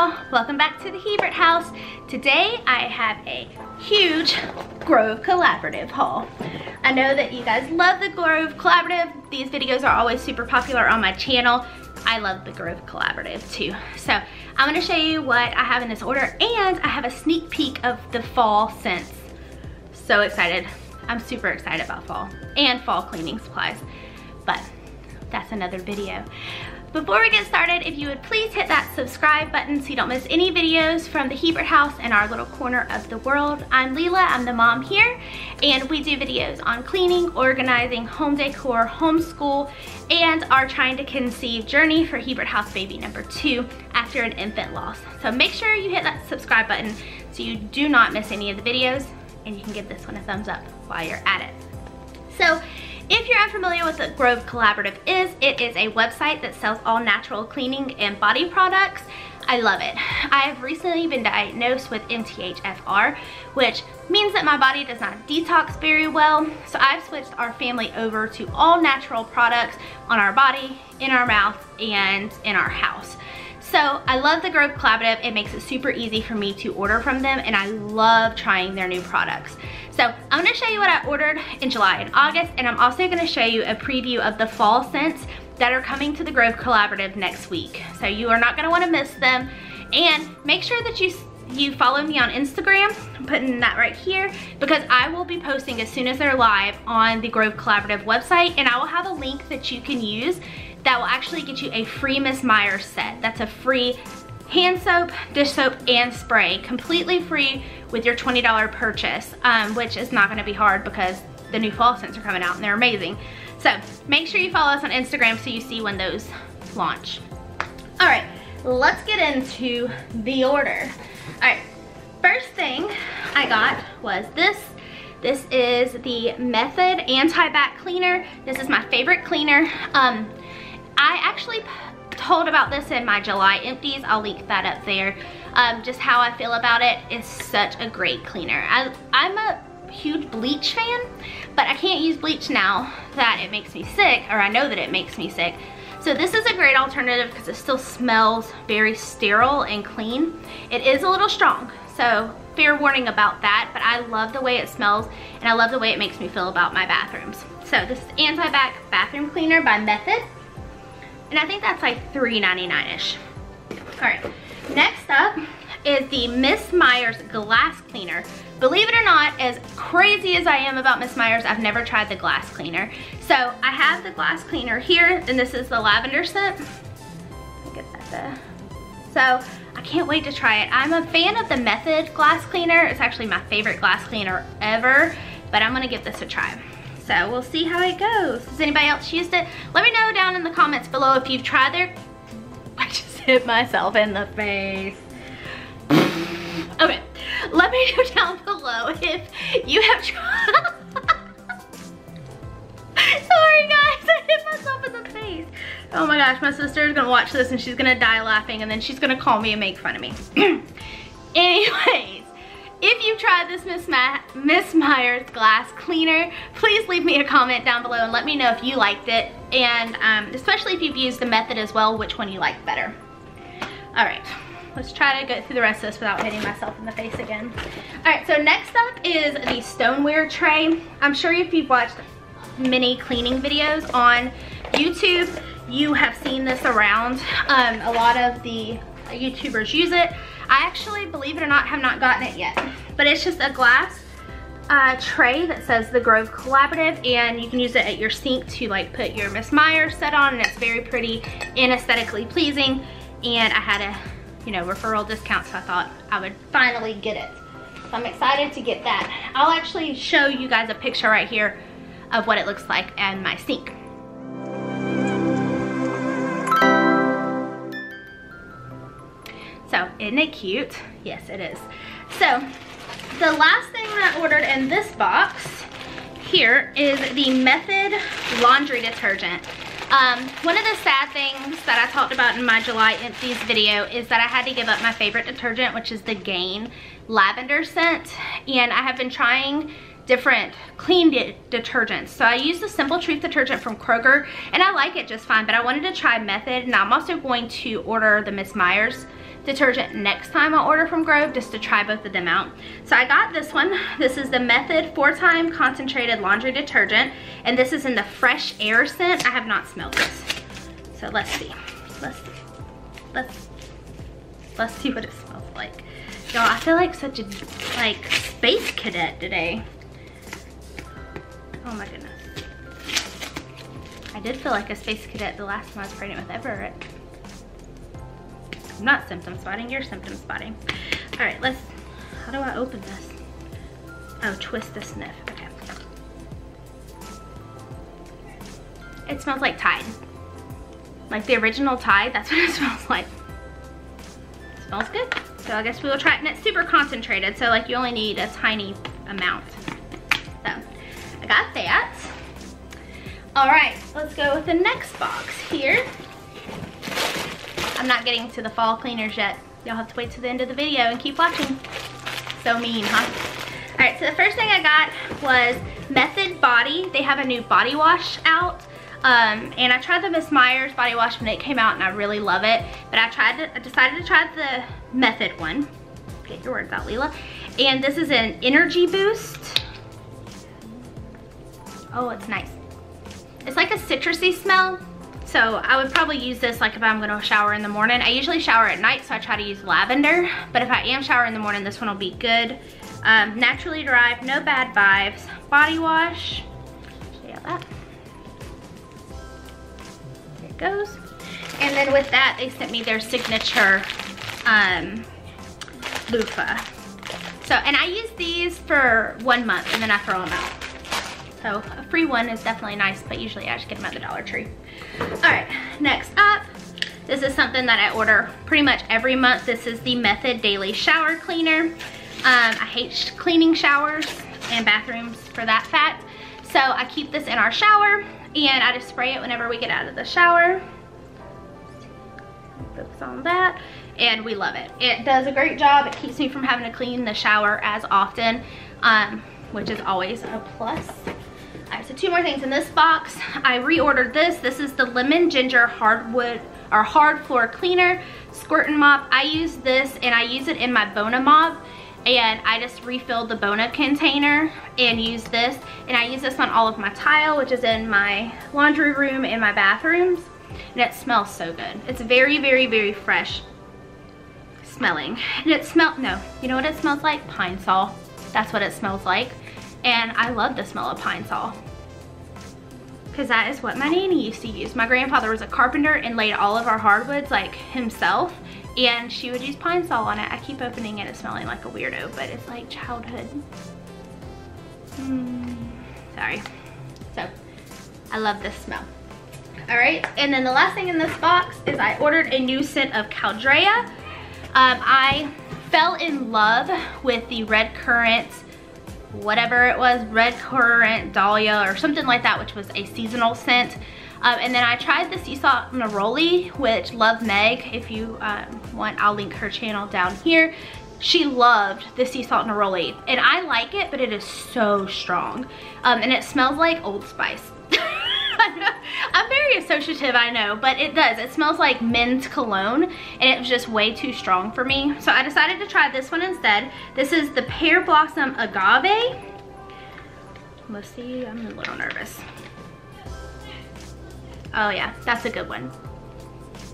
y'all, welcome back to the Hebert house. Today I have a huge Grove Collaborative haul. I know that you guys love the Grove Collaborative. These videos are always super popular on my channel. I love the Grove Collaborative too. So I'm gonna show you what I have in this order, and I have a sneak peek of the fall scents. So excited. I'm super excited about fall and fall cleaning supplies, but that's another video. Before we get started, if you would please hit that subscribe button so you don't miss any videos from the Hebert house and our little corner of the world. I'm Leela, I'm the mom here, and we do videos on cleaning, organizing, home decor, homeschool, and our trying to conceive journey for Hebert house baby number 2 after an infant loss. So make sure you hit that subscribe button so you do not miss any of the videos, and you can give this one a thumbs up while you're at it. So if you're unfamiliar with what the Grove Collaborative is, it is a website that sells all natural cleaning and body products. I love it. I have recently been diagnosed with MTHFR, which means that my body does not detox very well. So I've switched our family over to all natural products on our body, in our mouth, and in our house. So I love the Grove Collaborative. It makes it super easy for me to order from them, and I love trying their new products. So I'm gonna show you what I ordered in July and August, and I'm also gonna show you a preview of the fall scents that are coming to the Grove Collaborative next week. So you are not gonna wanna miss them. And make sure that you follow me on Instagram. I'm putting that right here because I will be posting as soon as they're live on the Grove Collaborative website, and I will have a link that you can use that will actually get you a free Miss Meyers set. That's a free hand soap, dish soap, and spray, completely free with your $20 purchase, which is not gonna be hard because the new fall scents are coming out and they're amazing. So make sure you follow us on Instagram so you see when those launch. All right, let's get into the order. All right, first thing I got was this. This is the Method Antibac cleaner. This is my favorite cleaner. I actually told about this in my July empties. I'll link that up there. Just how I feel about it. It's such a great cleaner. I'm a huge bleach fan, but I can't use bleach now that it makes me sick, or I know that it makes me sick. So this is a great alternative because it still smells very sterile and clean. It is a little strong, so fair warning about that, but I love the way it smells, and I love the way it makes me feel about my bathrooms. So this is Antibac Bathroom Cleaner by Method. And I think that's like $3.99-ish. All right, next up is the Miss Meyers Glass Cleaner. Believe it or not, as crazy as I am about Miss Meyers, I've never tried the glass cleaner. So I have the glass cleaner here, and this is the lavender scent. Get that there. So I can't wait to try it. I'm a fan of the Method glass cleaner. It's actually my favorite glass cleaner ever, but I'm gonna give this a try. So we'll see how it goes. Has anybody else used it? Let me know down in the comments below if you've tried their... I just hit myself in the face. Okay, let me know down below if you have tried... Sorry guys, I hit myself in the face. Oh my gosh, my sister is gonna watch this and she's gonna die laughing, and then she's gonna call me and make fun of me. Anyways. If you tried this Miss Meyers Glass Cleaner, please leave me a comment down below and let me know if you liked it, and especially if you've used the Method as well, which one you like better. All right, let's try to get through the rest of this without hitting myself in the face again. All right, so next up is the stoneware tray. I'm sure if you've watched many cleaning videos on YouTube, you have seen this around. A lot of the YouTubers use it. I actually, believe it or not, have not gotten it yet. But it's just a glass tray that says the Grove Collaborative, and you can use it at your sink to like put your Miss Meyers set on, and it's very pretty and aesthetically pleasing. And I had a, referral discount, so I thought I would finally get it. So I'm excited to get that. I'll actually show you guys a picture right here of what it looks like in my sink. So, isn't it cute? Yes, it is. So, the last thing that I ordered in this box here is the Method Laundry Detergent. One of the sad things that I talked about in my July empties video is that I had to give up my favorite detergent, which is the Gain Lavender scent. And I have been trying different clean detergents. So I use the Simple Truth detergent from Kroger, and I like it just fine, but I wanted to try Method, and I'm also going to order the Miss Meyers detergent next time I order from Grove, just to try both of them out. So I got this one. This is the Method 4-time concentrated laundry detergent, and this is in the Fresh Air scent. I have not smelled this, so let's see. Let's see what it smells like. Y'all, I feel like such a space cadet today. Oh my goodness. I did feel like a space cadet the last time I was pregnant with Everett. I'm not symptom spotting, you're symptom spotting. All right, how do I open this? Oh, twist to sniff, okay. It smells like Tide. Like the original Tide, that's what it smells like. It smells good. So I guess we will try it, and it's super concentrated, so like you only need a tiny amount. So I got that. All right, let's go with the next box here. I'm not getting to the fall cleaners yet. Y'all have to wait to the end of the video and keep watching. So mean, huh? All right, so the first thing I got was Method Body. They have a new body wash out. And I tried the Miss Meyers body wash when it came out, and I really love it. But I decided to try the Method one. Get your words out, Leela. And this is an energy boost. Oh, it's nice. It's like a citrusy smell. So I would probably use this like if I'm gonna shower in the morning. I usually shower at night, so I try to use lavender. But if I am showering in the morning, this one will be good. Naturally derived, no bad vibes. Body wash. Show you that. There it goes. And then with that, they sent me their signature loofah. So, and I use these for 1 month and then I throw them out. So a free one is definitely nice, but usually I just get them at the Dollar Tree. All right, next up, this is something that I order pretty much every month. This is the Method Daily Shower Cleaner. I hate cleaning showers and bathrooms for that fact. So I keep this in our shower and I just spray it whenever we get out of the shower. Focus on that. And we love it. It does a great job. It keeps me from having to clean the shower as often, which is always a plus. All right, so 2 more things in this box. I reordered this. This is the Lemon Ginger Hardwood or Hard Floor Cleaner Squirt and Mop. I use this and I use it in my Bona mop, and I just refilled the Bona container and use this, and I use this on all of my tile, which is in my laundry room and my bathrooms, and it smells so good. It's very, very, very fresh smelling. And it you know what it smells like? Pine Sol. That's what it smells like. And I love the smell of pine sol, because that is what my nanny used to use. My grandfather was a carpenter and laid all of our hardwoods like himself, and she would use pine sol on it. I keep opening it and smelling like a weirdo, but it's like childhood. Sorry. So I love this smell. All right, and then the last thing in this box is I ordered a new scent of Caldrea. I fell in love with the red currant, whatever it was, red currant dahlia or something like that, which was a seasonal scent. And then I tried the sea salt neroli, which Love Meg, if you want, I'll link her channel down here. She loved the sea salt neroli, and I like it, but it is so strong. And it smells like Old Spice. I'm very associative, I know, but it does. It smells like men's cologne, and it was just way too strong for me. So I decided to try this one instead. This is the Pear Blossom Agave. Let's see, I'm a little nervous. Oh yeah, that's a good one.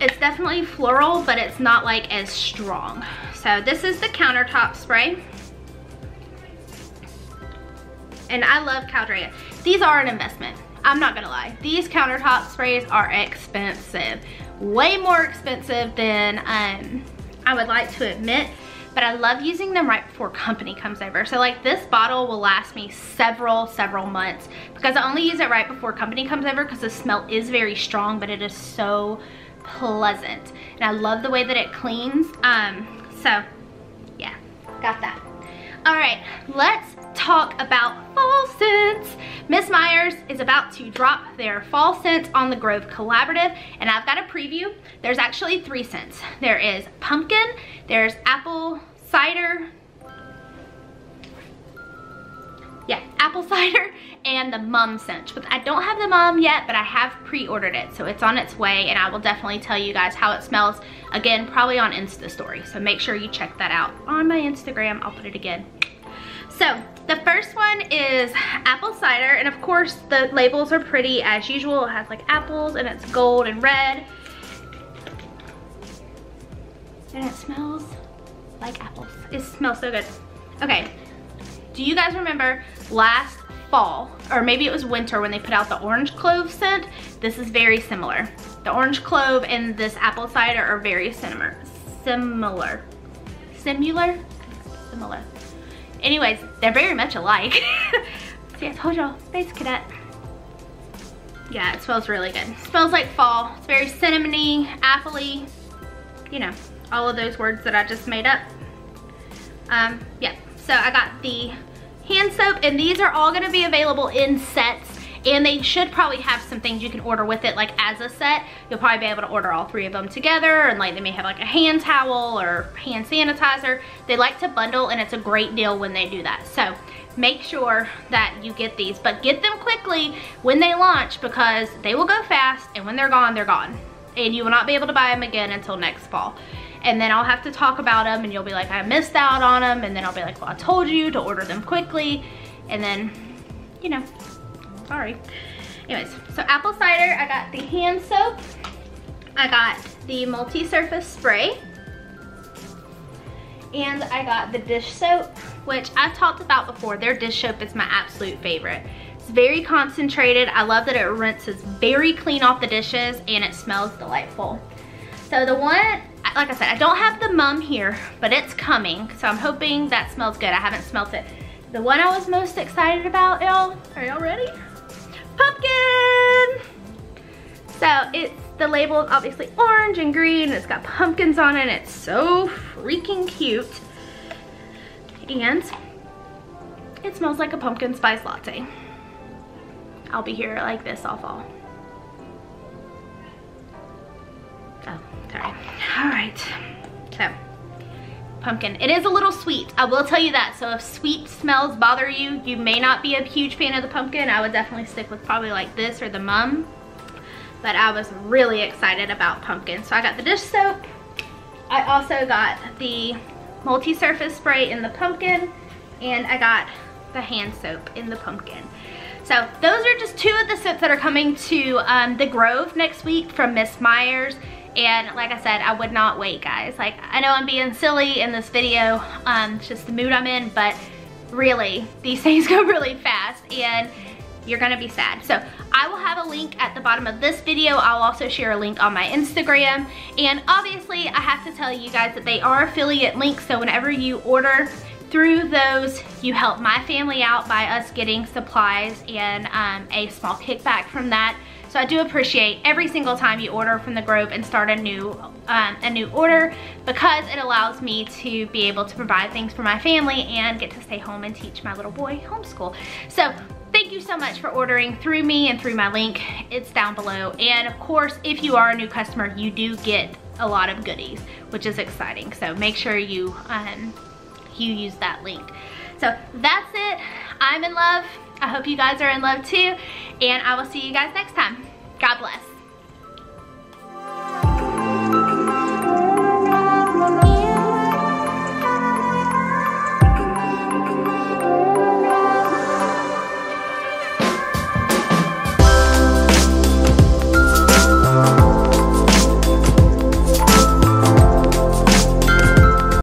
It's definitely floral, but it's not like as strong. So this is the Countertop spray. And I love Caldrea. These are an investment. I'm not gonna lie. These Countertop sprays are expensive. Way more expensive than I would like to admit, but I love using them right before company comes over. So like this bottle will last me several months, because I only use it right before company comes over, because the smell is very strong, but it is so pleasant. And I love the way that it cleans. So yeah, got that. All right, let's talk about fall scents. Miss Meyers is about to drop their fall scents on the Grove Collaborative, and I've got a preview. There's actually 3 scents. There is pumpkin, there's apple cider apple cider and the mum scent. But I don't have the mum yet, but I have pre-ordered it, so it's on its way, and I will definitely tell you guys how it smells, again, probably on Insta story. So make sure you check that out on my Instagram. I'll put it again. So the first one is apple cider, and of course the labels are pretty as usual. It has like apples and it's gold and red. And it smells like apples. It smells so good. Okay, do you guys remember last fall, or maybe it was winter, when they put out the orange clove scent? This is very similar. The orange clove and this apple cider are very similar. Anyways, they're very much alike. See, I told y'all, Space Cadet. Yeah, it smells really good. It smells like fall. It's very cinnamony, apple-y, you know, all of those words that I just made up. Yeah, so I got the hand soap, and these are all gonna be available in sets, and they should probably have some things you can order with it, like as a set. You'll probably be able to order all 3 of them together, and like they may have like a hand towel or hand sanitizer. They like to bundle, and it's a great deal when they do that. So make sure that you get these, but get them quickly when they launch, because they will go fast, and when they're gone, they're gone. And you will not be able to buy them again until next fall. And then I'll have to talk about them, and you'll be like, I missed out on them, and then I'll be like, well, I told you to order them quickly, and then, you know, sorry. Anyways, so apple cider, I got the hand soap, I got the multi-surface spray, and I got the dish soap, which I've talked about before. Their dish soap is my absolute favorite. It's very concentrated. I love that it rinses very clean off the dishes, and it smells delightful. So the one, like I said, I don't have the mum here, but it's coming, so I'm hoping that smells good. I haven't smelt it. The one I was most excited about, y'all, are y'all ready? Pumpkin! So the label is obviously orange and green, and it's got pumpkins on it, and it's so freaking cute. And it smells like a pumpkin spice latte. I'll be here like this all fall. Oh, sorry. All right, so pumpkin. It is a little sweet, I will tell you that. So if sweet smells bother you, you may not be a huge fan of the pumpkin. I would definitely stick with probably like this or the mum. But I was really excited about pumpkin. So I got the dish soap. I also got the multi-surface spray in the pumpkin, and I got the hand soap in the pumpkin. So those are just 2 of the scents that are coming to the Grove next week from Miss Meyers. And like I said, I would not wait, guys. Like, I know I'm being silly in this video, it's just the mood I'm in, but really, these things go really fast, and you're gonna be sad. So I will have a link at the bottom of this video. I'll also share a link on my Instagram. And obviously, I have to tell you guys that they are affiliate links, so whenever you order through those, you help my family out by us getting supplies and a small kickback from that. So I do appreciate every single time you order from the Grove and start a new order, because it allows me to be able to provide things for my family and get to stay home and teach my little boy homeschool. So thank you so much for ordering through me and through my link. It's down below. And of course, if you are a new customer, you do get a lot of goodies, which is exciting. So make sure you use that link. So that's it. I'm in love. I hope you guys are in love too. And I will see you guys next time. God bless.